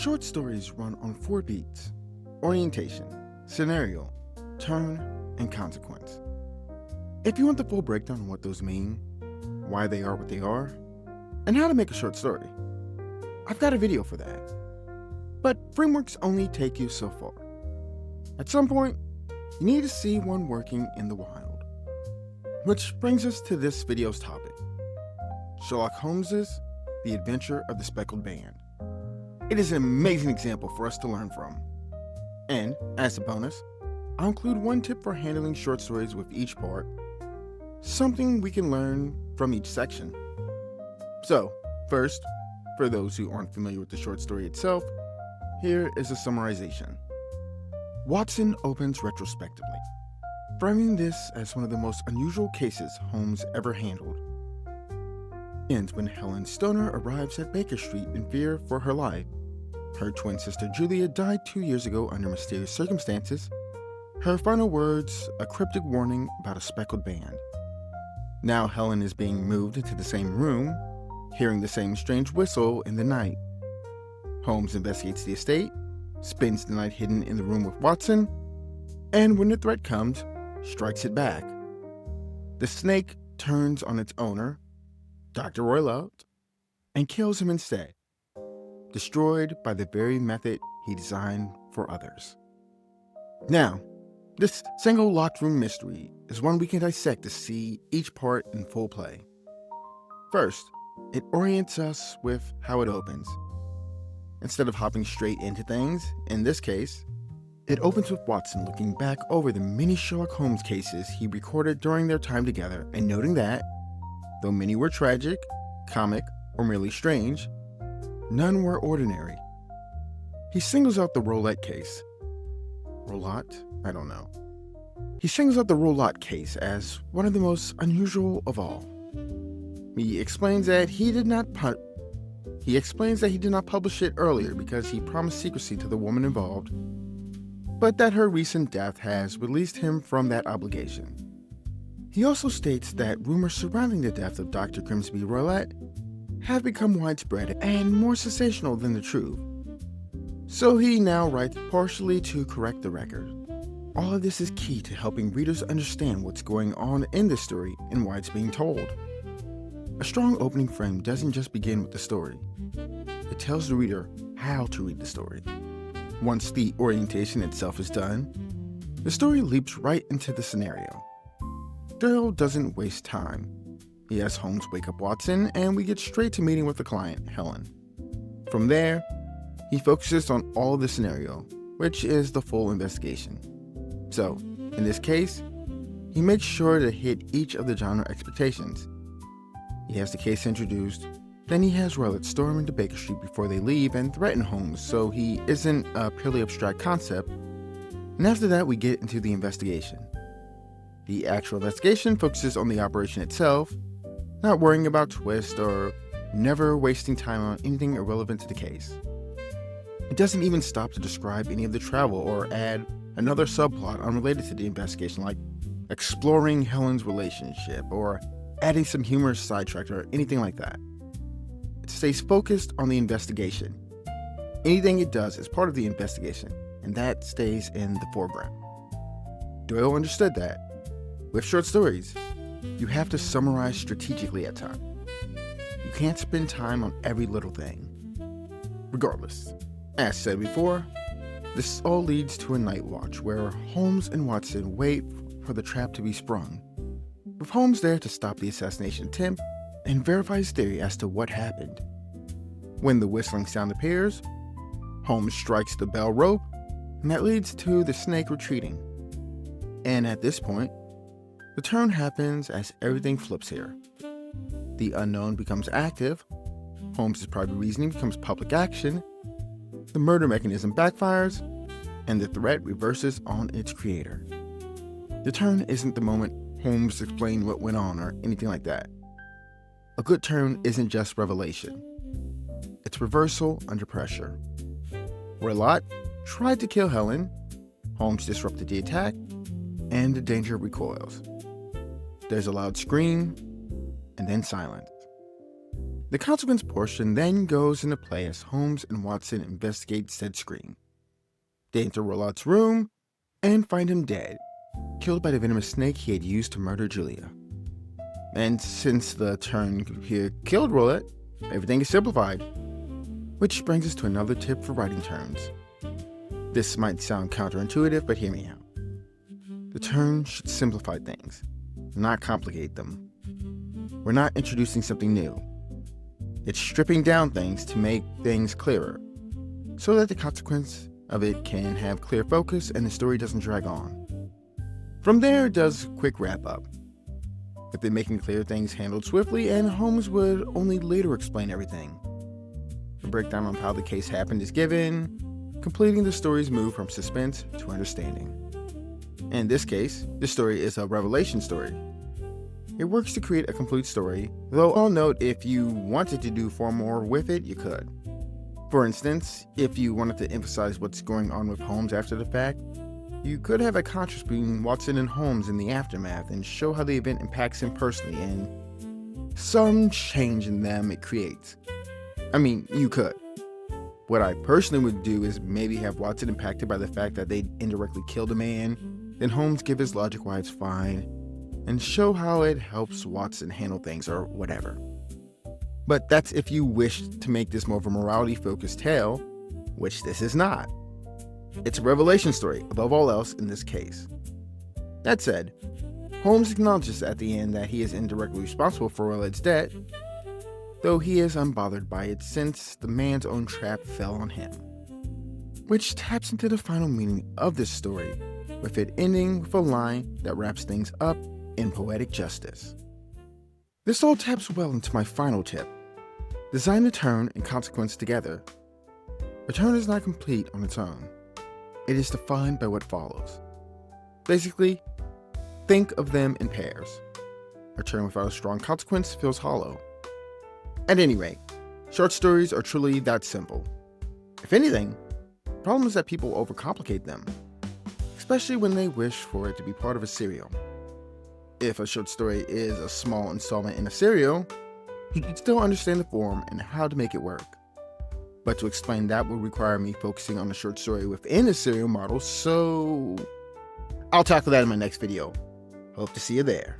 Short stories run on 4 beats: orientation, scenario, turn, and consequence. If you want the full breakdown on what those mean, why they are what they are, and how to make a short story, I've got a video for that. But frameworks only take you so far. At some point, you need to see one working in the wild. Which brings us to this video's topic: Sherlock Holmes' The Adventure of the Speckled Band. It is an amazing example for us to learn from. And, as a bonus, I'll include one tip for handling short stories with each part, something we can learn from each section. So, first, for those who aren't familiar with the short story itself, here is a summarization. Watson opens retrospectively, framing this as one of the most unusual cases Holmes ever handled. Ends when Helen Stoner arrives at Baker Street in fear for her life. Her twin sister Julia died 2 years ago under mysterious circumstances. Her final words, a cryptic warning about a speckled band. Now Helen is being moved into the same room, hearing the same strange whistle in the night. Holmes investigates the estate, spends the night hidden in the room with Watson, and when the threat comes, strikes it back. The snake turns on its owner, Dr. Roylott, and kills him instead, destroyed by the very method he designed for others. Now, this single locked room mystery is one we can dissect to see each part in full play. First, it orients us with how it opens. Instead of hopping straight into things, in this case, it opens with Watson looking back over the many Sherlock Holmes cases he recorded during their time together and noting that, though many were tragic, comic, or merely strange, none were ordinary. He singles out the Roylott case. Roylott? I don't know. He singles out the Roylott case as one of the most unusual of all. He explains that he did not publish it earlier because he promised secrecy to the woman involved, but that her recent death has released him from that obligation. He also states that rumors surrounding the death of Dr. Grimsby Roylott have become widespread and more sensational than the truth. So he now writes partially to correct the record. All of this is key to helping readers understand what's going on in this story and why it's being told. A strong opening frame doesn't just begin with the story. It tells the reader how to read the story. Once the orientation itself is done, the story leaps right into the scenario. Doyle doesn't waste time. He has Holmes wake up Watson, and we get straight to meeting with the client, Helen. From there, he focuses on all of the scenario, which is the full investigation. So, in this case, he makes sure to hit each of the genre expectations. He has the case introduced, then he has Roylott storm into Baker Street before they leave and threaten Holmes, so he isn't a purely abstract concept. And after that, we get into the investigation. The actual investigation focuses on the operation itself, not worrying about twists or never wasting time on anything irrelevant to the case. It doesn't even stop to describe any of the travel or add another subplot unrelated to the investigation, like exploring Helen's relationship or adding some humorous sidetrack or anything like that. It stays focused on the investigation. Anything it does is part of the investigation, and that stays in the foreground. Doyle understood that. With short stories, you have to summarize strategically at times. You can't spend time on every little thing. Regardless, as said before, this all leads to a night watch where Holmes and Watson wait for the trap to be sprung, with Holmes there to stop the assassination attempt and verify his theory as to what happened. When the whistling sound appears, Holmes strikes the bell rope, and that leads to the snake retreating. And at this point, the turn happens as everything flips here. The unknown becomes active, Holmes' private reasoning becomes public action, the murder mechanism backfires, and the threat reverses on its creator. The turn isn't the moment Holmes explained what went on or anything like that. A good turn isn't just revelation. It's reversal under pressure. Roylott tried to kill Helen, Holmes disrupted the attack, and the danger recoils. There's a loud scream, and then silence. The consequence portion then goes into play as Holmes and Watson investigate said scream. They enter Roylott's room and find him dead, killed by the venomous snake he had used to murder Julia. And since the turn here killed Roylott, everything is simplified. Which brings us to another tip for writing turns. This might sound counterintuitive, but hear me out. The turn should simplify things, not complicate them. We're not introducing something new. It's stripping down things to make things clearer, so that the consequence of it can have clear focus and the story doesn't drag on. From there, it does a quick wrap-up, with it making clear things handled swiftly, and Holmes would only later explain everything. A breakdown on how the case happened is given, completing the story's move from suspense to understanding. In this case, the story is a revelation story. It works to create a complete story, though I'll note if you wanted to do far more with it, you could. For instance, if you wanted to emphasize what's going on with Holmes after the fact, you could have a contrast between Watson and Holmes in the aftermath and show how the event impacts him personally and some change in them it creates. I mean, you could. What I personally would do is maybe have Watson impacted by the fact that they indirectly killed a man, then Holmes give his logic why it's fine, and show how it helps Watson handle things or whatever. But that's if you wish to make this more of a morality-focused tale, which this is not. It's a revelation story, above all else in this case. That said, Holmes acknowledges at the end that he is indirectly responsible for Roylott's death, though he is unbothered by it since the man's own trap fell on him. Which taps into the final meaning of this story, with it ending with a line that wraps things up in poetic justice. This all taps well into my final tip. Design the turn and consequence together. A turn is not complete on its own. It is defined by what follows. Basically, think of them in pairs. A turn without a strong consequence feels hollow. At any rate, short stories are truly that simple. If anything, the problem is that people overcomplicate them, especially when they wish for it to be part of a serial. If a short story is a small installment in a serial, you can still understand the form and how to make it work. But to explain that would require me focusing on the short story within a serial model, so I'll tackle that in my next video. Hope to see you there.